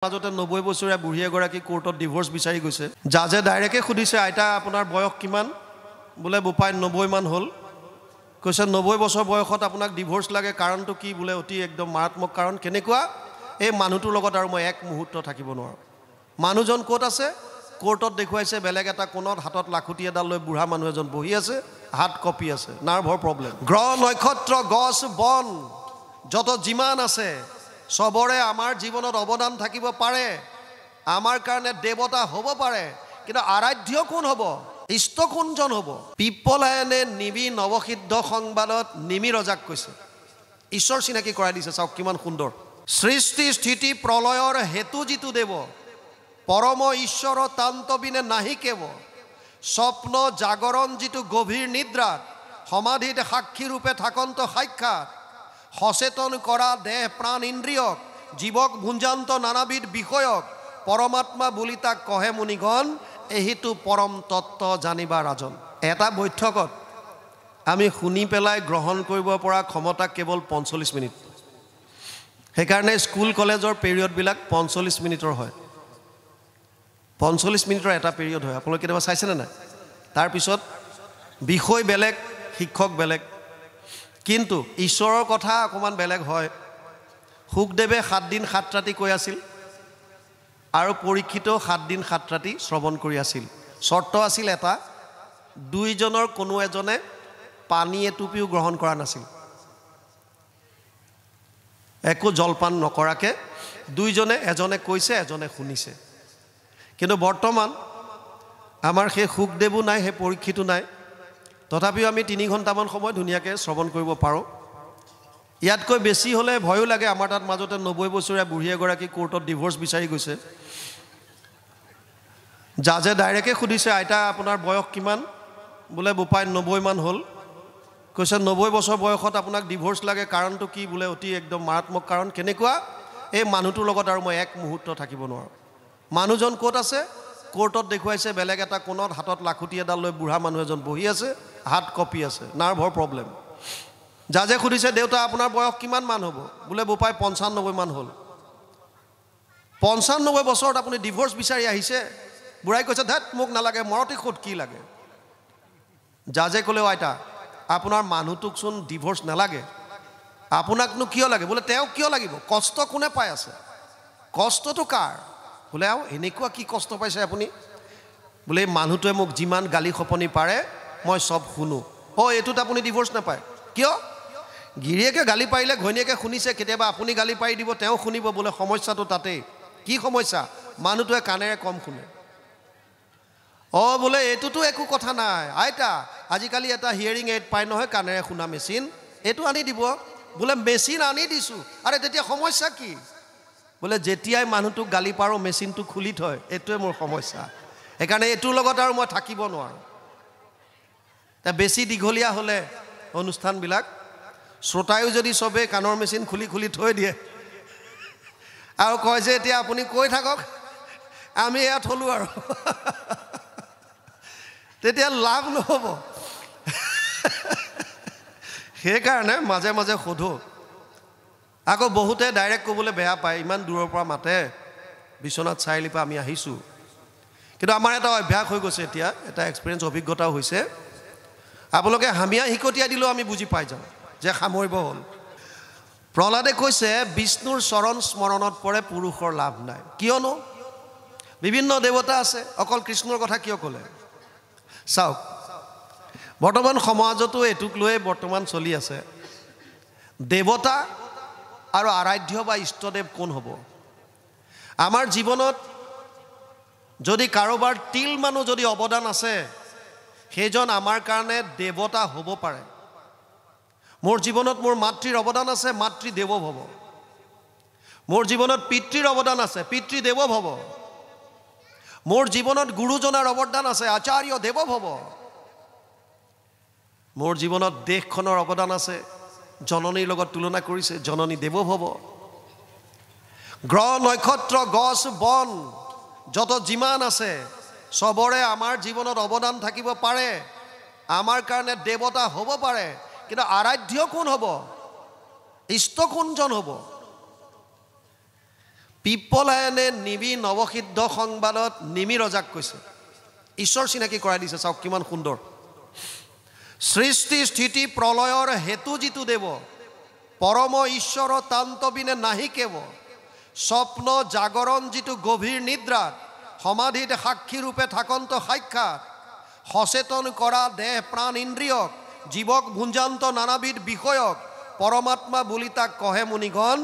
মাজতে 90 বছৰীয়া বুঢ়ী এগৰাকী কোৰ্টত ডিভোৰ্স বিচাৰি গৈছে জাজে ডাইৰেক্টে খুদিছে আইতা আপোনাৰ বয়স কিমান বোলে বোপাই 90 মান হল কৈছে 90 বছৰ বয়সত আপোনাক ডিভোৰ্স লাগে কাৰণটো কি বোলে অতি একদম মাৰাত্মক কাৰণ কেনেকুৱা এই মানুহটোৰ লগত আৰু মই এক মুহূৰ্ত থাকিব নোৱাৰো মানুহজন ক'ত আছে কোৰ্টত দেখুৱাইছে বেলেগ এটা কোণত হাতত লাখুটি এডাল লৈ বুঢ়া মানুহ এজন বহি আছে হাত কপি আছে নাৰ্ভৰ প্ৰব্লেম গ্ৰহ নক্ষত্ৰ গছ বন যত যিমান আছে সবৰে আমাৰ জীৱনত অৱদান থাকিব পাৰে আমাৰ কাৰণে দেৱতা হ'ব পাৰে কিন্তু আৰাধ্য কোন হ'ব ইষ্ট কোনজন হ'ব পিপলায়নে নিবি নৱসিদ্ধ সংবাদত নিমি ৰজাক কৈছে ঈশ্বৰ চিনাকি কৰাই দিছে চাওক কিমান সুন্দৰ সৃষ্টি স্থিতি প্ৰলয়ৰ হেতু জিতু দেৱ পৰম ঈশ্বৰ তান্তবিনে নাহি কেৱ স্বপ্ন জাগৰণ জিতু গভীৰ নিদ্ৰাত সমাধিত সাক্ষী ৰূপে থাকন্ত সাক্ষাৎ সচেতন কৰা দেহ প্ৰাণ ইন্দ্ৰিয়ক জীৱক ভুঞ্জান্ত নানাবিধ বিষয়ক পৰমাত্মা বুলি তাক কহে মুনিগণ এহিটো পৰম তত্ত্ব জানিবা ৰাজন এটা বৈঠকত আমি শুনি পেলাই গ্ৰহণ কৰিব পৰা ক্ষমতা কেৱল 45 মিনিট সেইকাৰণে স্কুল কলেজৰ পিৰিয়ডবিলাক 45 মিনিটৰ হয় 45 মিনিটৰ এটা পিৰিয়ড হয় আপোনালোকে কেতিয়াবা চাইছেনে নাই তাৰপিছত বিষয় বেলেগ শিক্ষক বেলেগ কিন্তু ঈশ্বৰৰ কথা অকমান বেলেগ হয় হুকদেৱে 7 দিন 7 ৰাতি কৈ আছিল আৰু পৰীক্ষিত 7 দিন 7 ৰাতি শ্ৰৱণ কৰি আছিল শৰ্ত আছিল এটা দুইজনৰ কোনো এজনে পানী এটুপিও গ্ৰহণ কৰা নাছিল একো জলপান নকৰাকে দুইজনে এজনে কৈছে এজনে শুনিছে কিন্তু বৰ্তমান আমাৰ সেই হুকদেৱো নাই সেই পৰীক্ষিতো নাই তথাপিও আমি 3 ঘণ্টামান সময় ধুনীয়াকৈ শ্ৰৱণ কৰিব পাৰোঁ ইয়াতকৈ বেছি হ'লে ভয়ো লাগে আমাৰ তাত মাজতে 90 বছৰীয়া বুঢ়ী এগৰাকী কোৰ্টত ডিভোৰ্স বিচাৰি গৈছে জাজে ডাইৰেক্টে খুদিছে আইতা আপোনাৰ বয়স কিমান বোলে বোপাই 90 মান হল কৈছে 90 বছৰ বয়সত আপোনাক ডিভোৰ্স লাগে কাৰণটো কি বোলে অতি একদম মাৰাত্মক কাৰণ কেনেকুৱা এই মানুহটোৰ লগত আৰু মই এক মুহূৰ্ত থাকিব নোৱাৰো মানুহজন ক'ত আছে কোৰ্টত দেখুৱাইছে বেলেগ এটা কোণত হাতত লাখুটি এডাল লৈ বুঢ়া মানুহ এজন বহি আছে হাত কপি আছে নাৰ্ভৰ প্ৰব্লেম জাজে খুদিছে দেউতা আপোনাৰ বয়স কিমান মান হ'ব বোলে বোপাই 95 মান হল 95 বছৰত আপুনি ডিভোৰ্স বিচাৰি আহিছে বুঢ়াই কৈছে ধেত মোক নালাগে মৰতি খুদ কি লাগে জাজে ক'লে আইতা আপোনাৰ মানুহটোক চোন ডিভোৰ্স নালাগে আপোনাকনো কিয় লাগে বোলে তেওঁ কিয় লাগিব কষ্ট কোনে পাই আছে কষ্টটো কাৰ বোলে আও এনেকুৱা কি কষ্ট পাইছে আপুনি বোলে মানুহটোৱে মোক যিমান গালি খপনি পাৰে মই সব শুনো এইটোত আপুনি ডিভোৰ্স নাপায় কিয় গিৰিয়েকে গালি পাৰিলে ঘৈণীয়েকে শুনিছে কেতিয়াবা আপুনি গালি পাৰি দিব তেওঁ শুনিব বোলে সমস্যাটো তাতেই কি সমস্যা মানুহটোৱে কানেৰে কম শুনে বোলে এইটোতো একো কথা নাই আইতা আজিকালি এটা হিয়াৰিং এইড পাই নহয় কানেৰে শুনা মেচিন এইটো আনি দিব বোলে মেচিন আনি দিছো আৰে তেতিয়া সমস্যা কি বোলে যেতিয়াই মানুহটোক গালি পাৰো মেচিনটো খুলি থয় এইটোৱে মোৰ সমস্যা সেইকাৰণে এইটোৰ লগত আৰু মই থাকিব নোৱাৰো তা বেছি দীঘলীয়া হ'লে অনুষ্ঠানবিলাক শ্ৰোতায়ো যদি সবে কাণৰ মেচিন খুলি খুলি থৈ দিয়ে আৰু কয় যে এতিয়া আপুনি কৈ থাকক আমি ইয়াত হলো আৰু তেতিয়া লাভ নহ'ব সেইকাৰণে মাজে মাজে সোধো আকৌ বহুতে ডাইৰেক্ট ক'বলৈ বেয়া পায় ইমান দূৰৰ পৰা মাতে বিশ্বনাথ চাৰিআলিৰ পৰা আমি আহিছোঁ কিন্তু আমাৰ এটা অভ্যাস হৈ গৈছে এতিয়া এটা এক্সপিৰিয়েঞ্চ অভিজ্ঞতাও হৈছে আপোনালোকে হামিয়া হিকটিয়াই দিলেও আমি বুজি পাই যাওঁ যে সামৰিব হ'ল প্ৰহ্লাদে কৈছে বিষ্ণুৰ চৰণ স্মৰণত পৰে পুৰুষৰ লাভ নাই কিয়নো বিভিন্ন দেৱতা আছে অকল কৃষ্ণৰ কথা কিয় ক'লে চাওক বৰ্তমান সমাজতো এইটোক লৈ বৰ্তমান চলি আছে দেৱতা আৰু আৰাধ্য বা ইষ্টদেৱ কোন হ'ব আমাৰ জীৱনত যদি কাৰোবাৰ তিল মানুহ যদি অৱদান আছে সেইজন আমাৰ কাৰণে দেৱতা হ'ব পাৰে মোৰ জীৱনত মোৰ মাতৃৰ অৱদান আছে মাতৃ দেৱ হ'ব মোৰ জীৱনত পিতৃৰ অৱদান আছে পিতৃ দেৱ হ'ব মোৰ জীৱনত গুৰুজনাৰ অৱদান আছে আচাৰ্য দেৱ হ'ব মোৰ জীৱনত দেশখনৰ অৱদান আছে জননীৰ লগত তুলনা কৰিছে জননী দেৱ হ'ব গ্ৰহ নক্ষত্ৰ গছ বন যত যিমান আছে সবৰে আমাৰ জীৱনত অৱদান থাকিব পাৰে আমাৰ কাৰণে দেৱতা হ'ব পাৰে কিন্তু আৰাধ্য কোন হ'ব ইষ্ট কোনজন হ'ব পিপলায়নে নিবি নৱসিদ্ধ সংবাদত নিমি ৰজাক কৈছে, ঈশ্বৰ চিনাকি কৰাই দিছে। চাওক কিমান সুন্দৰ। সৃষ্টি স্থিতি প্ৰলয়ৰ হেতু যিটো দেৱ, পৰম ঈশ্বৰ তান্তবিনে নাহি কেৱ, স্বপ্ন জাগৰণ যিটো গভীৰ নিদ্ৰাত, সমাধিত সাক্ষী ৰূপে থাকন্ত সাক্ষাৎ, সচেতন কৰা দেহ প্ৰাণ ইন্দ্ৰিয়ক, জীৱক ভুঞ্জান্ত নানাবিধ বিষয়ক, পৰমাত্মা বুলি তাক কহে মুনিগণ,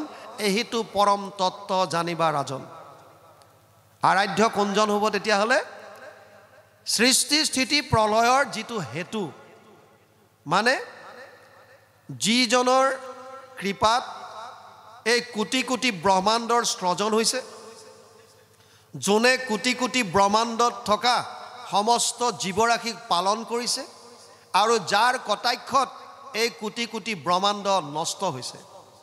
এহিটো পৰম তত্ত্ব জানিবা ৰাজন। আৰাধ্য কোনজন হ'ব তেতিয়াহ'লে? সৃষ্টি স্থিতি প্ৰলয়ৰ যিটো হেতু, মানে যিজনৰ কৃপাত এই কোটি কোটি ব্ৰহ্মাণ্ডৰ সৃজন হৈছে, যোনে কোটি কোটি ব্ৰহ্মাণ্ডত থকা সমস্ত জীৱৰাশিক পালন কৰিছে, আৰু যাৰ কটাক্ষত এই কোটি কোটি ব্ৰহ্মাণ্ড নষ্ট হৈছে।